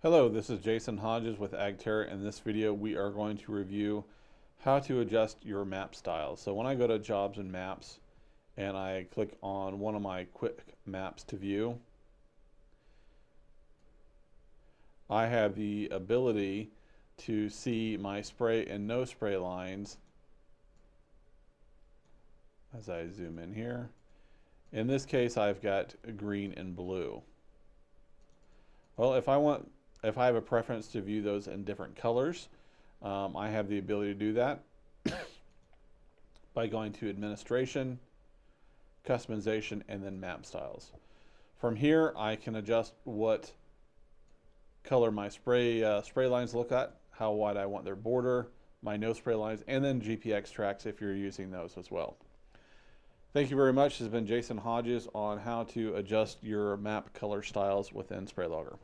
Hello, this is Jason Hodges with AgTerra. In this video, we are going to review how to adjust your map styles. So when I go to Jobs and Maps and I click on one of my quick maps to view, I have the ability to see my spray and no spray lines as I zoom in here. In this case, I've got green and blue. Well, if I have a preference to view those in different colors, I have the ability to do that by going to Administration, Customization, and then Map Styles. From here, I can adjust what color my spray lines look at, how wide I want their border, my no spray lines, and then GPX tracks if you're using those as well. Thank you very much. This has been Jason Hodges on how to adjust your map color styles within SprayLogger.